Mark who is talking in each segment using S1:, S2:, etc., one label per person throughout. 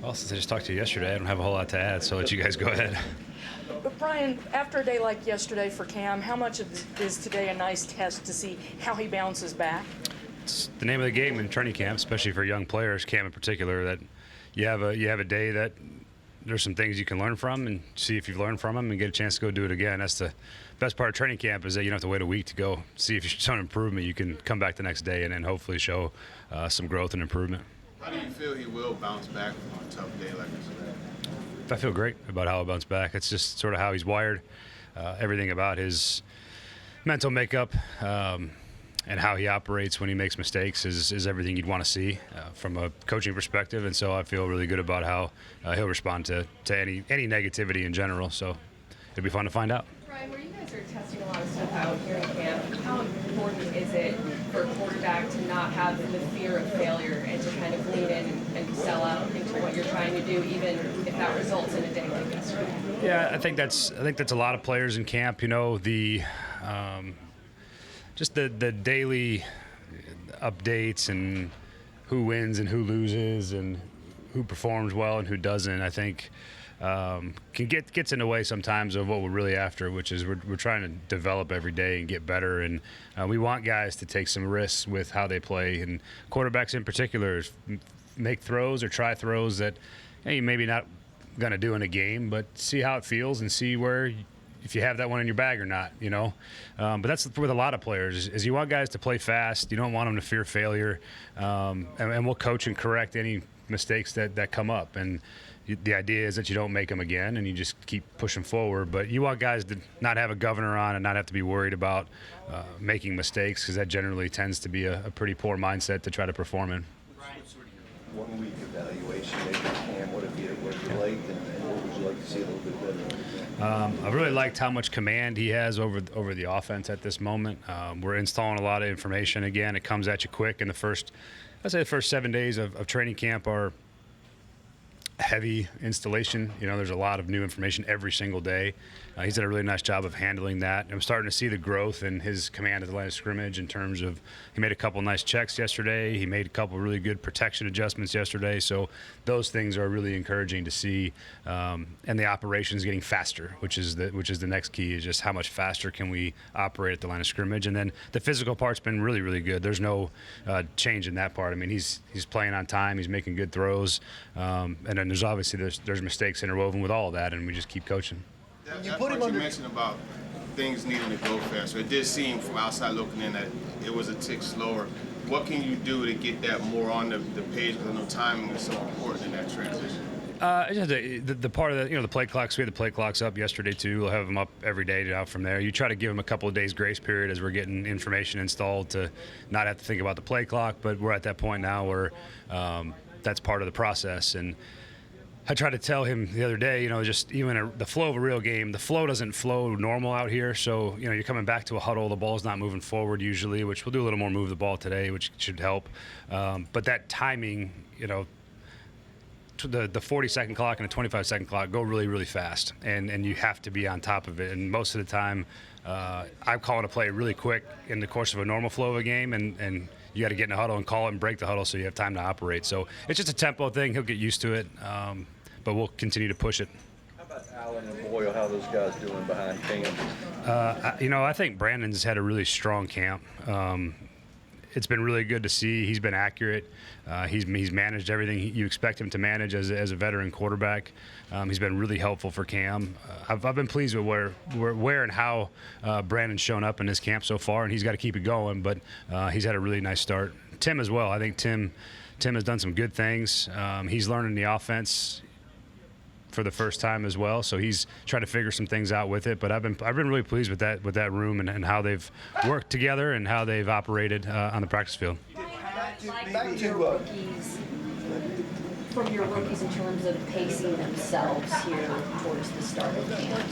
S1: Well, since I just talked to you yesterday, I don't have a whole lot to add, so I'll let you guys go ahead.
S2: But Brian, after a day like yesterday for Cam, how much is today a nice test to see how he bounces back?
S1: It's the name of the game in training camp, especially for young players, Cam in particular, that you have a day that there's some things you can learn from and see if you've learned from them and get a chance to go do it again. That's the best part of training camp, is that you don't have to wait a week to go see if you've shown improvement. You can come back the next day and then hopefully show some growth and improvement.
S3: How do you feel he will bounce back from a tough day like this?
S1: I feel great about how he'll bounce back. It's just sort of how he's wired. Everything about his mental makeup and how he operates when he makes mistakes is everything you'd want to see from a coaching perspective. And so I feel really good about how he'll respond to any negativity in general. So it'll be fun to find out.
S4: Brian, where you guys are testing a lot of stuff out here in camp, how important is it for a quarterback to not have the fear of failure and to kind of lean in and sell out into what you're trying to do, even if that results in a day like yesterday?
S1: Yeah, I think that's a lot of players in camp. You know, just the daily updates and who wins and who loses and who performs well and who doesn't, I think gets in the way sometimes of what we're really after, which is we're trying to develop every day and get better. And we want guys to take some risks with how they play, and quarterbacks in particular make throws or try throws that you maybe not going to do in a game, but see how it feels and see where if you have that one in your bag or not, you know. But that's with a lot of players, is you want guys to play fast. You don't want them to fear failure. And we'll coach and correct any mistakes that come up. And the idea is that you don't make them again and you just keep pushing forward. But you want guys to not have a governor on and not have to be worried about making mistakes, because that generally tends to be a pretty poor mindset to try to perform in.
S5: 1 week evaluation, maybe Cam, what have you liked, and what would you like to see a little bit better?
S1: I've really liked how much command he has over the offense at this moment. We're installing a lot of information again. It comes at you quick. In the first 7 days of training camp are heavy installation. You know, there's a lot of new information every single day. He's done a really nice job of handling that. I'm starting to see the growth in his command at the line of scrimmage in terms of he made a couple nice checks yesterday. He made a couple really good protection adjustments yesterday. So those things are really encouraging to see. And the operation is getting faster, which is the next key, is just how much faster can we operate at the line of scrimmage. And then the physical part's been really, really good. There's no change in that part. I mean, he's playing on time. He's making good throws. And then there's obviously there's mistakes interwoven with all of that, and we just keep coaching.
S3: You mentioned about things needing to go faster. It did seem from outside looking in that it was a tick slower. What can you do to get that more on the page? Because I know timing is so important in that transition.
S1: The part of the play clocks. We had the play clocks up yesterday too. We'll have them up every day now from there. You try to give them a couple of days grace period as we're getting information installed to not have to think about the play clock. But we're at that point now where that's part of the process. And I tried to tell him the other day, just even the flow of a real game, the flow doesn't flow normal out here. So, you're coming back to a huddle, the ball's not moving forward usually, which we'll do a little more move the ball today, which should help. But that timing, the 40-second clock and the 25-second clock go really, really fast. And you have to be on top of it. And most of the time, I'm calling a play really quick in the course of a normal flow of a game, and you got to get in a huddle and call it and break the huddle so you have time to operate. So it's just a tempo thing. He'll get used to it, but we'll continue to push it.
S5: How about Allen and Boyle? How are those guys doing behind Cam?
S1: I think Brandon's had a really strong camp. It's been really good to see. He's been accurate. He's managed everything you expect him to manage as a veteran quarterback. He's been really helpful for Cam. I've been pleased with where and how Brandon's shown up in his camp so far, and he's got to keep it going. But he's had a really nice start. Tim as well. I think Tim has done some good things. He's learning the offense for the first time as well, so he's trying to figure some things out with it. But I've been really pleased with that room and how they've worked together and how they've operated on the practice field.
S6: From your rookies in terms of pacing themselves here towards the start of camp?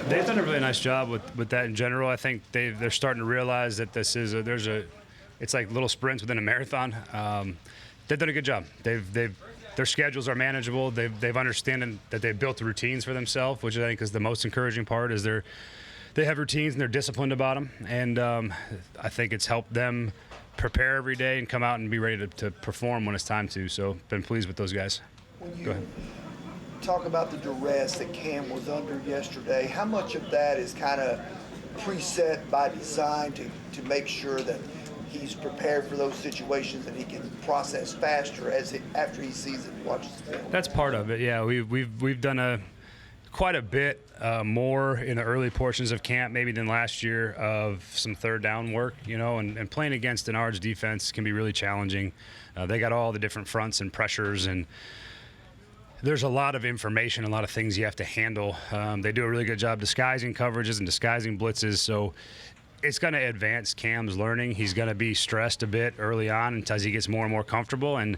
S1: They've done a really nice job with that in general. I think they're starting to realize that this is it's like little sprints within a marathon. They've done a good job. Their schedules are manageable. They've understanding that they've built the routines for themselves, which I think is the most encouraging part. Is they have routines and they're disciplined about them, and I think it's helped them prepare every day and come out and be ready to perform when it's time to. So been pleased with those guys.
S7: When
S1: Go
S7: you
S1: ahead.
S7: talk about the duress that Cam was under yesterday, how much of that is kind of preset by design to make sure that he's prepared for those situations and he can process faster after he sees it and watches the film?
S1: That's part of it. Yeah, we've done quite a bit more in the early portions of camp maybe than last year of some third down work, and playing against an Ards defense can be really challenging. They got all the different fronts and pressures, and there's a lot of information, a lot of things you have to handle. They do a really good job disguising coverages and disguising blitzes, so it's going to advance Cam's learning. He's going to be stressed a bit early on until he gets more and more comfortable, and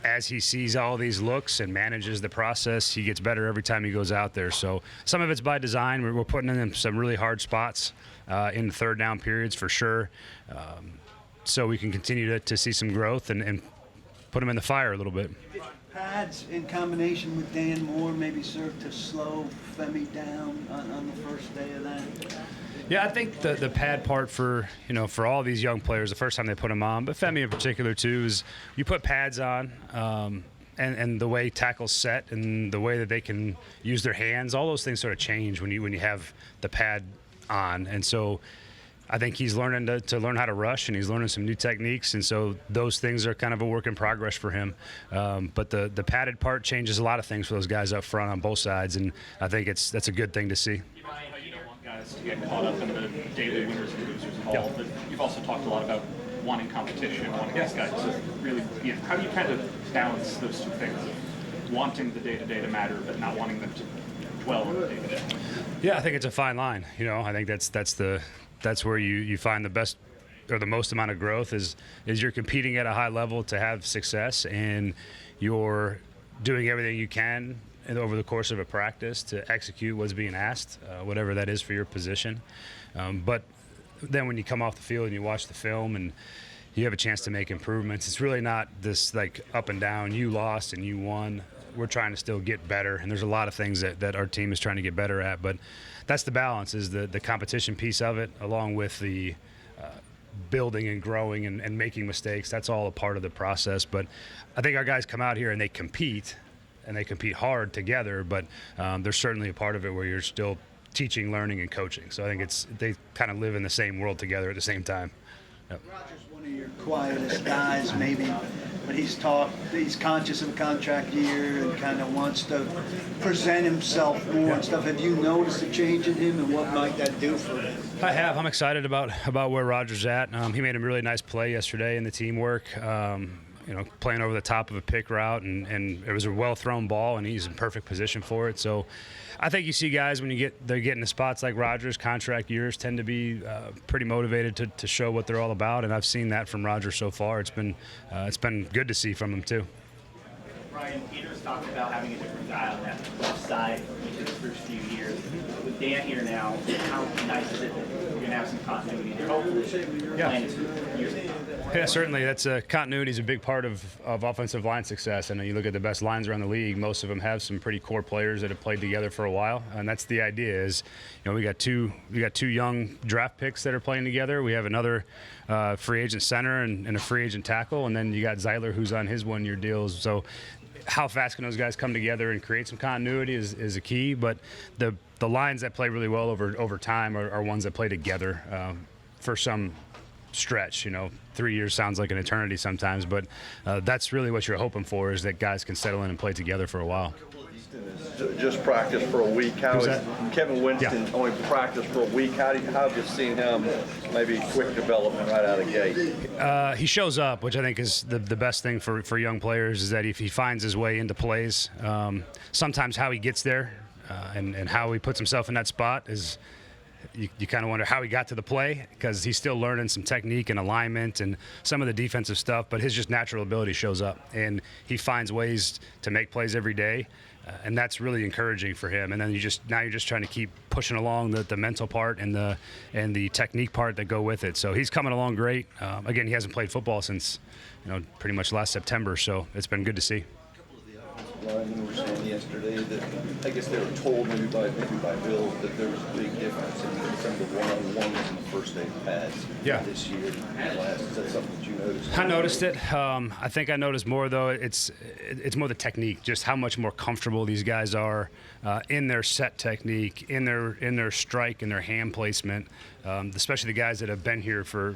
S1: as he sees all these looks and manages the process, he gets better every time he goes out there. So some of it's by design. We're putting him in some really hard spots in the third down periods for sure, so we can continue to see some growth and put him in the fire a little bit.
S8: Pads in combination with Dan Moore maybe serve to slow Femi down on the first day of that?
S1: Yeah, I think the pad part for all these young players, the first time they put them on, but Femi in particular too, is you put pads on, and the way tackles set and the way that they can use their hands, all those things sort of change when you have the pad on, and so I think he's learning to learn how to rush, and he's learning some new techniques, and so those things are kind of a work in progress for him. But the padded part changes a lot of things for those guys up front on both sides, and I think that's a good thing to see.
S9: You don't want guys to get caught up in the daily winners and losers of all, but you've also talked a lot about wanting competition, wanting these guys to really be. How do you kind of balance those two things of wanting the day-to-day to matter, but not wanting them to dwell on the day-to-day?
S1: Yeah, I think it's a fine line. I think that's where you find the best or the most amount of growth is you're competing at a high level to have success, and you're doing everything you can over the course of a practice to execute what's being asked, whatever that is for your position. But then when you come off the field and you watch the film and you have a chance to make improvements, it's really not this like up and down, you lost and you won. We're trying to still get better, and there's a lot of things that our team is trying to get better at, but that's the balance, is the competition piece of it, along with the building and growing and making mistakes. That's all a part of the process. But I think our guys come out here and they compete hard together, but there's certainly a part of it where you're still teaching, learning, and coaching. So I think they kind of live in the same world together at the same time. Yep.
S8: Roger's one of your quietest guys, maybe, but he's conscious of a contract year and kind of wants to present himself more and stuff. Have you noticed a change in him, and what might that do for him?
S1: I have. I'm excited about where Roger's at. He made a really nice play yesterday in the teamwork. Playing over the top of a pick route, and it was a well-thrown ball, and he's in perfect position for it. So I think you see guys when they're getting to spots like Rodgers, contract years tend to be pretty motivated to show what they're all about, and I've seen that from Rodgers so far. It's been good to see from him too.
S10: Brian, Peter's talked about having a different guy on that left side each of the first few years. With Dan here now, how nice is it that you're going to have some continuity there? Hopefully, playing some years ago.
S1: Yeah, certainly. Continuity is a big part of offensive line success. And you look at the best lines around the league, most of them have some pretty core players that have played together for a while. And that's the idea is, we got two young draft picks that are playing together. We have another free agent center and a free agent tackle. And then you got Zeitler, who's on his one-year deals. So how fast can those guys come together and create some continuity is a key. But the lines that play really well over time are ones that play together for some stretch. 3 years sounds like an eternity sometimes, but that's really what you're hoping for, is that guys can settle in and play together for a while.
S5: Just practice for a week. Kevin Winston only practiced for a week. How have you seen him? Maybe quick development right out of the gate.
S1: He shows up, which I think is the best thing for young players, is that if he finds his way into plays, sometimes how he gets there and how he puts himself in that spot is. You kind of wonder how he got to the play, because he's still learning some technique and alignment and some of the defensive stuff, but his just natural ability shows up, and he finds ways to make plays every day, and that's really encouraging for him. And then you're just trying to keep pushing along the mental part and the technique part that go with it. So he's coming along great. Again, he hasn't played football since pretty much last September, so it's been good to see.
S5: Ryan, you were saying yesterday that I guess they were told maybe by Bill that there was a big difference in some of the one-on-ones in the first day pads this year and last. Is that something that you noticed?
S1: I noticed it. I think I noticed more though. It's more the technique, just how much more comfortable these guys are in their set technique, in their strike, in their hand placement. Especially the guys that have been here for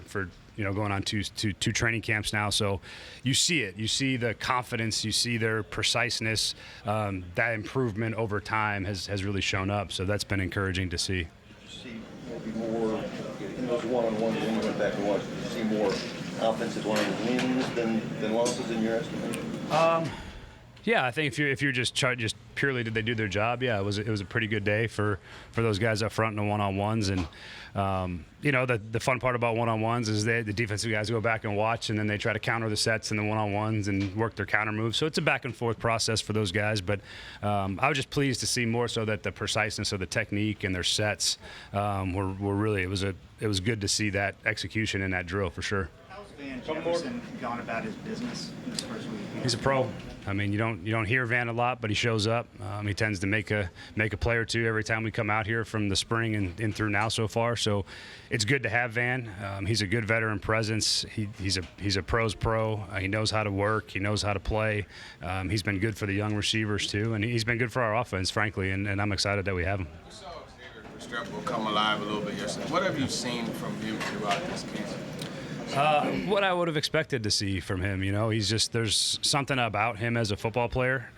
S1: going on two training camps now. So you see it. You see the confidence. You see their preciseness. That improvement over time has really shown up. So that's been encouraging to see.
S5: Did you see maybe more in those one-on-ones when you went back and watched? Did you see more offensive line wins than losses in your estimation?
S1: Yeah, I think if you're just purely did they do their job? Yeah, it was a pretty good day for those guys up front in the one-on-ones. And the fun part about one-on-ones is the defensive guys go back and watch, and then they try to counter the sets in the one-on-ones and work their counter moves. So it's a back and forth process for those guys. But I was just pleased to see more so that the preciseness of the technique and their sets were really it was good to see that execution in that drill for sure.
S10: How's Van Jefferson gone about his business in this first week?
S1: He's a pro. I mean, you don't hear Van a lot, but he shows up. He tends to make a play or two every time we come out here from the spring and through now so far. So it's good to have Van. He's a good veteran presence. He's a pro's pro. He knows how to work. He knows how to play. He's been good for the young receivers too, and he's been good for our offense, frankly. And I'm excited that we have him.
S3: We saw Xavier Restrepo come alive a little bit yesterday. What have you seen from him throughout this camp?
S1: What I would have expected to see from him, there's something about him as a football player,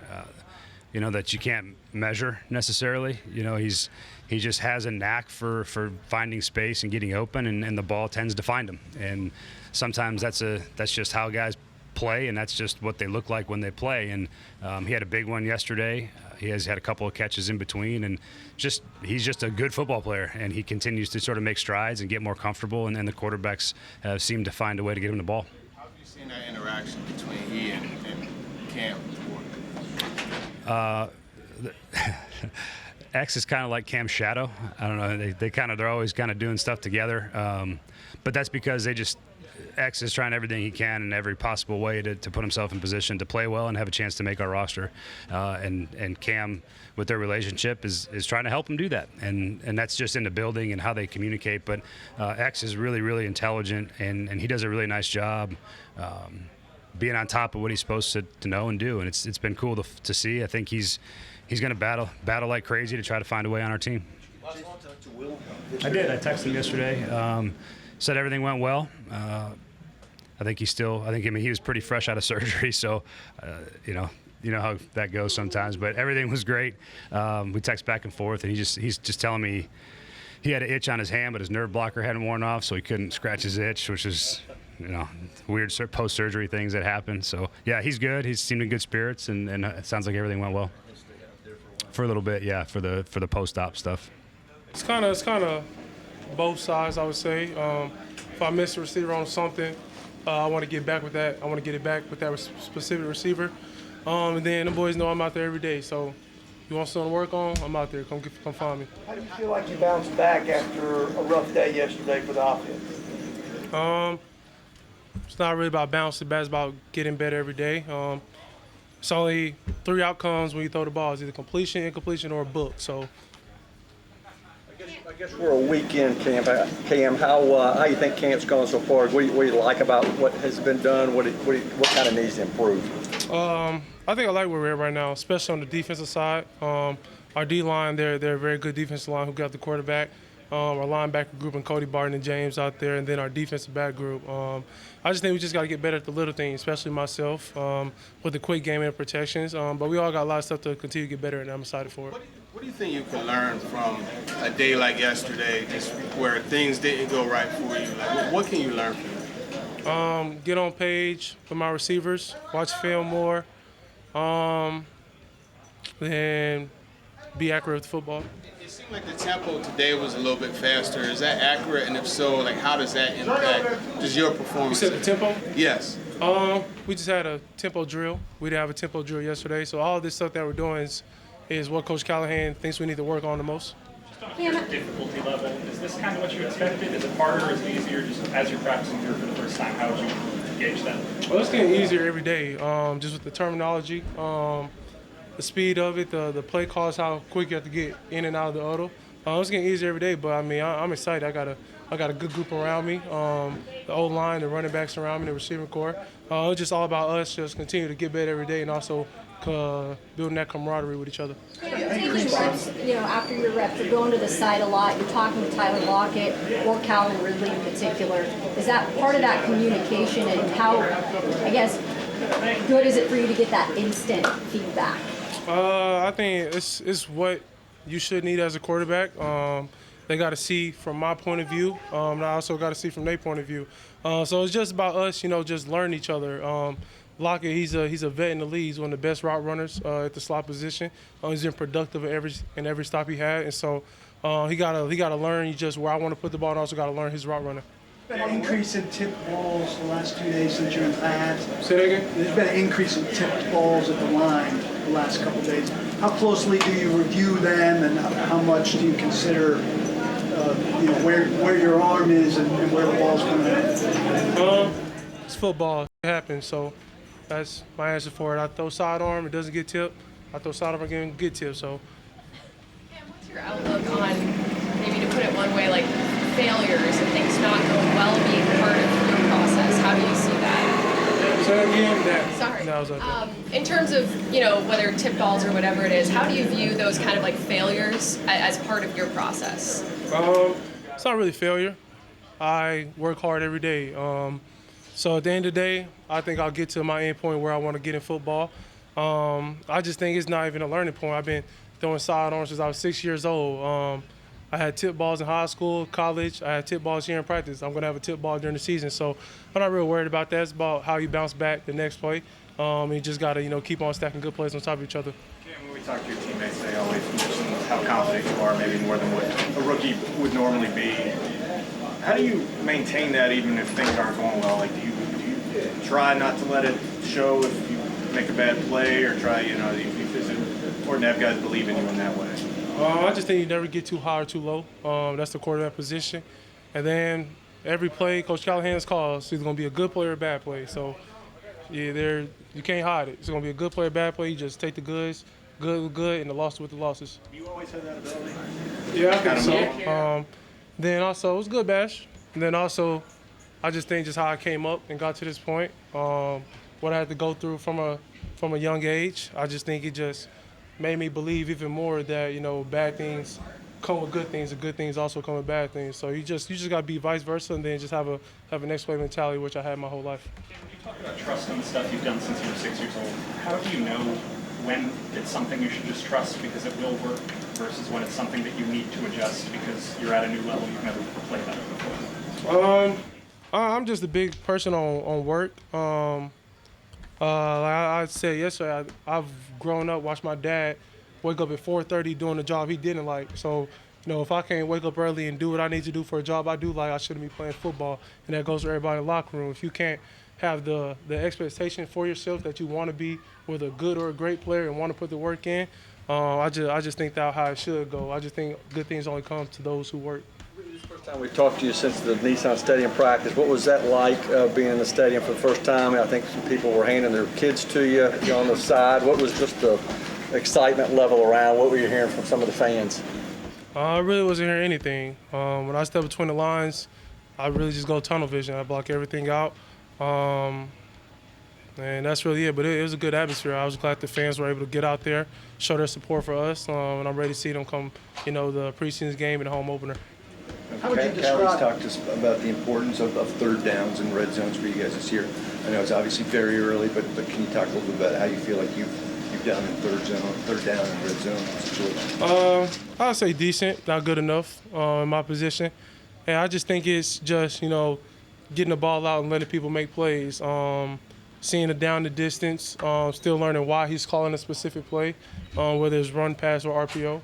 S1: that you can't measure necessarily. He just has a knack for finding space and getting open, and the ball tends to find him. And sometimes that's just how guys play, and that's just what they look like when they play. And he had a big one yesterday. He has had a couple of catches in between, and he's just a good football player, and he continues to sort of make strides and get more comfortable, and the quarterbacks seem to find a way to get him the ball.
S3: How have you seen that interaction between he and Cam?
S1: X is kind of like Cam's shadow. I don't know. They're always kind of doing stuff together, but that's because X is trying everything he can in every possible way to put himself in position to play well and have a chance to make our roster. And Cam, with their relationship, is trying to help him do that. And that's just in the building and how they communicate. But X is really, really intelligent, and he does a really nice job being on top of what he's supposed to know and do. And it's been cool to see. I think he's going to battle like crazy to try to find a way on our team. I did. I texted him yesterday. Said everything went well. I think he was pretty fresh out of surgery, so you know how that goes sometimes. But everything was great. We text back and forth, and he's just telling me he had an itch on his hand, but his nerve blocker hadn't worn off, so he couldn't scratch his itch, which is weird post-surgery things that happen. So yeah, he's good. He seemed in good spirits, and it sounds like everything went well. For a little bit, yeah, for the post-op stuff.
S11: It's kind of both sides, I would say. If I miss a receiver on something, I want to get back with that. I want to get it back with that specific receiver. And then the boys know I'm out there every day. So you want something to work on, I'm out there. Come find me.
S7: How do you feel like you bounced back after a rough day yesterday for the offense?
S11: It's not really about bouncing back. It's about getting better every day. It's only 3 outcomes when you throw the ball. It's either completion, incompletion, or a book. So.
S5: I guess we're a week in, Cam. How you think camp's gone so far? What do you like about what has been done? What kind of needs to improve?
S11: I think I like where we're at right now, especially on the defensive side. Our D-line, they're a very good defensive line who got the quarterback. Our linebacker group and Cody Barton and James out there, and then our defensive back group. I just think we just got to get better at the little things, especially myself, with the quick game and protections. But we all got a lot of stuff to continue to get better at, and I'm excited for it.
S3: What do you think you can learn from a day like yesterday, just where things didn't go right for you? Like, what can you learn from it?
S11: Get on page with my receivers, watch film more, and be accurate with football.
S3: It seemed like the tempo today was a little bit faster. Is that accurate? And if so, like, how does that impact just your performance?
S11: You said the tempo?
S3: Yes.
S11: We just had a tempo drill. We didn't have a tempo drill yesterday, so all this stuff that we're doing is what Coach Callahan thinks we need to work on the most.
S9: Just on a difficulty level, is this kind of what you expected? Is it harder? Is it easier? Just as you're practicing here for the first time, how would you gauge that?
S11: Well, it's getting easier every day, just with the terminology. the speed of it, the play calls, how quick you have to get in and out of the huddle. It's getting easier every day, but I mean, I'm excited. I got a good group around me, the O-line, the running backs around me, the receiving core. It's just all about us just continue to get better every day and also building that camaraderie with each other.
S6: Taking reps, after your reps, you're going to the side a lot, you're talking to Tyler Lockett or Calvin Ridley in particular. Is that part of that communication, and how, I guess, good is it for you to get that instant feedback?
S11: I think it's what you should need as a quarterback. They got to see from my point of view, and I also got to see from their point of view. So it's just about us, just learning each other. Lockett, he's a vet in the league. He's one of the best route runners at the slot position. He's been productive in every stop he had, and so he gotta learn just where I want to put the ball, and also got to learn his route running.
S8: Been an increase in tipped balls the last 2 days since you're in pads.
S11: Say that again?
S8: There's been an increase in tipped balls at the line the last couple of days. How closely do you review them, and how much do you consider, where your arm is and where the ball's coming out?
S11: It's football. It happens, so that's my answer for it. I throw sidearm, it doesn't get tipped. I throw sidearm again, get tipped. So.
S4: And what's your outlook on, maybe to put it one way, like failures and things not going well being part of your process? How do you see that?
S11: Say that again.
S4: Sorry.
S11: No, I was okay.
S4: In terms of, whether tip balls or whatever it is, how do you view those kind of like failures as part of your process?
S11: It's not really failure. I work hard every day. So at the end of the day, I think I'll get to my end point where I want to get in football. I just think it's not even a learning point. I've been throwing sidearms since I was 6 years old. I had tip balls in high school, college. I had tip balls here in practice. I'm going to have a tip ball during the season. So I'm not real worried about that. It's about how you bounce back the next play. You just got to, keep on stacking good plays on top of each other.
S12: When we talk to your teammates, they always mention how confident you are, maybe more than what a rookie would normally be. How do you maintain that even if things aren't going well? Like, do you try not to let it show if you make a bad play, or try, is it important to have guys believe in you in that way?
S11: I just think you never get too high or too low. That's the quarterback position. And then every play, Coach Callahan's calls, it's either going to be a good play or a bad play. So, yeah, you can't hide it. It's going to be a good play or bad play. You just take the goods, good with good, and the loss with the losses.
S12: You always had that ability?
S11: Yeah, I think so. Then also, it was a good bash. And then also, I just think just how I came up and got to this point, what I had to go through from a young age, I just think it just made me believe even more that, bad things come with good things, and good things also come with bad things. So you just got to be vice versa, and then just have a next play mentality, which I had my whole life.
S9: When you talk about trusting the stuff you've done since you were 6 years old, how do you know when it's something you should just trust because it will work versus when it's something that you need to adjust because you're at a new level you've never played at before?
S11: I'm just a big person on work. Like I said yesterday, I've grown up, watched my dad wake up at 4:30 doing a job he didn't like. So, if I can't wake up early and do what I need to do for a job I do like, I shouldn't be playing football. And that goes for everybody in the locker room. If you can't have the expectation for yourself that you want to be with a good or a great player and want to put the work in, I just think that's how it should go. I just think good things only come to those who work.
S13: First time we talked to you since the Nissan Stadium practice, what was that like being in the stadium for the first time? I think some people were handing their kids to you on the side. What was just the excitement level around? What were you hearing from some of the fans?
S11: I really wasn't hearing anything. When I step between the lines, I really just go tunnel vision. I block everything out. And that's really it. But it was a good atmosphere. I was glad the fans were able to get out there, show their support for us, and I'm ready to see them come, the preseason game and the home opener.
S8: How would you describe?
S5: Callie's talked to us about the importance of third downs and red zones for you guys this year. I know it's obviously very early, but can you talk a little bit about how you feel like you've done in third down and red zone situation?
S11: I'd say decent, not good enough in my position. And I just think it's just, getting the ball out and letting people make plays. Seeing it down the distance, still learning why he's calling a specific play, whether it's run, pass, or RPO.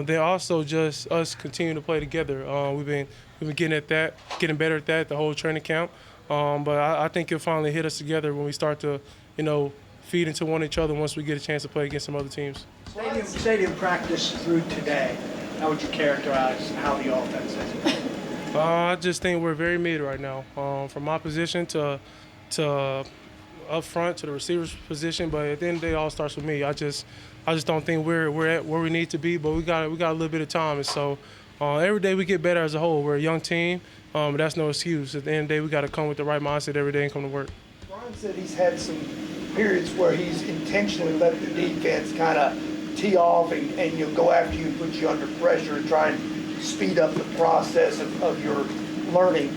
S11: Then also just us continuing to play together. We've been getting better at that the whole training camp. But I think it'll finally hit us together when we start to, feed into one each other once we get a chance to play against some other teams.
S8: Stadium practice through today, how would you characterize how the offense is?
S11: I just think we're very mid right now. From my position to up front to the receivers position, but at the end of the day, it all starts with me. I just don't think we're at where we need to be, but we got a little bit of time, and so every day we get better as a whole. We're a young team, but that's no excuse. At the end of the day, we got to come with the right mindset every day and come to work.
S7: Brian said he's had some periods where he's intentionally let the defense kind of tee off and you'll go after you and put you under pressure and try and speed up the process of your learning.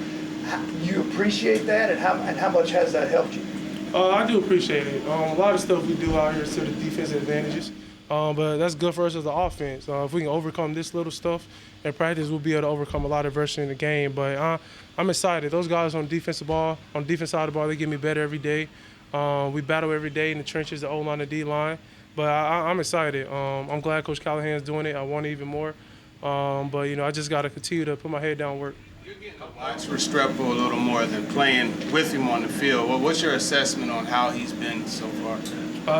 S7: You appreciate that, and how much has that helped you?
S11: I do appreciate it. A lot of stuff we do out here is to the defensive advantages, but that's good for us as an offense. If we can overcome this little stuff in practice, we'll be able to overcome a lot of adversity in the game. But I'm excited. Those guys on the defense side of the ball, they get me better every day. We battle every day in the trenches, the O-line, the D-line. But I'm excited. I'm glad Coach Callahan's doing it. I want it even more. But, I just got to continue to put my head down and work.
S3: You're getting to watch Restrepo a little more than playing with him on the field. What's your assessment on how he's been so far?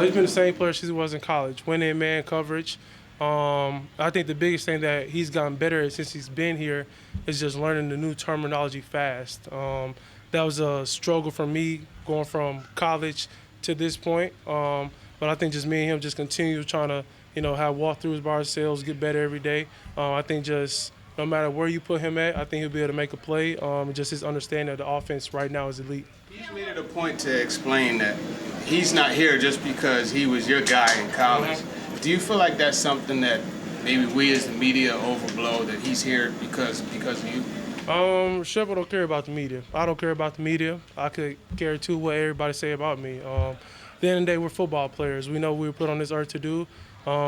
S11: He's been the same player since he was in college, winning man coverage. I think the biggest thing that he's gotten better at since he's been here is just learning the new terminology fast. That was a struggle for me going from college to this point. But I think just me and him just continue trying to, have walkthroughs by ourselves, get better every day. I think just no matter where you put him at, I think he'll be able to make a play. Just his understanding of the offense right now is elite.
S3: He's made it a point to explain that he's not here just because he was your guy in college. Do you feel like that's something that maybe we as the media overblow, that he's here because of you?
S11: Restrepo don't care about the media. I don't care about the media. I could care too what everybody say about me. At the end of the day, we're football players. We know what we were put on this earth to do.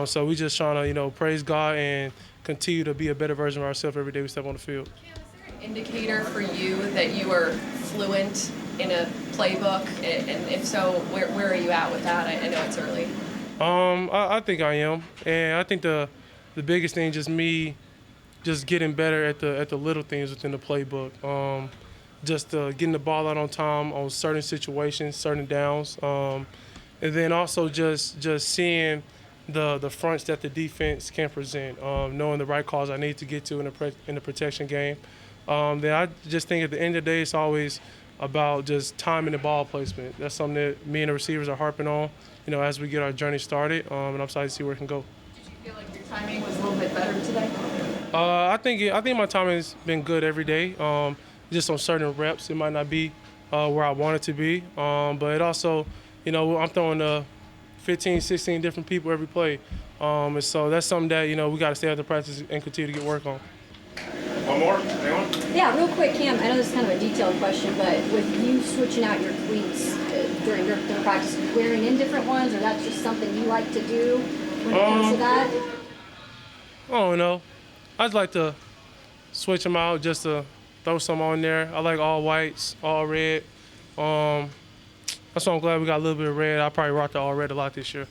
S11: So we just trying to, praise God and continue to be a better version of ourselves every day we step on the field.
S4: Cam, is there an indicator for you that you are fluent in a playbook? And if so, where are you at with that? I know it's early.
S11: I think I am. And I think the biggest thing just me just getting better at the little things within the playbook. Just getting the ball out on time on certain situations, certain downs. And then also just seeing the fronts that the defense can present, knowing the right calls I need to get to in the protection game. Then I just think at the end of the day, it's always about just timing the ball placement. That's something that me and the receivers are harping on, as we get our journey started. And I'm excited to see where it can go.
S4: Did you feel like your timing was a little bit better today?
S11: I think my timing's been good every day. Just on certain reps, it might not be where I want it to be. But it also, I'm throwing 15, 16 different people every play. And so that's something that, we got to stay out the practice and continue to get work on.
S12: One more? Anyone?
S6: Yeah, real quick, Cam, I know this is kind of a detailed question, but with you switching out your cleats during practice, wearing in different ones, or that's just something you like to do when it comes to that?
S11: I don't know. I'd like to switch them out just to throw some on there. I like all whites, all red. That's why I'm glad we got a little bit of red. I'll probably rock the all red a lot this year.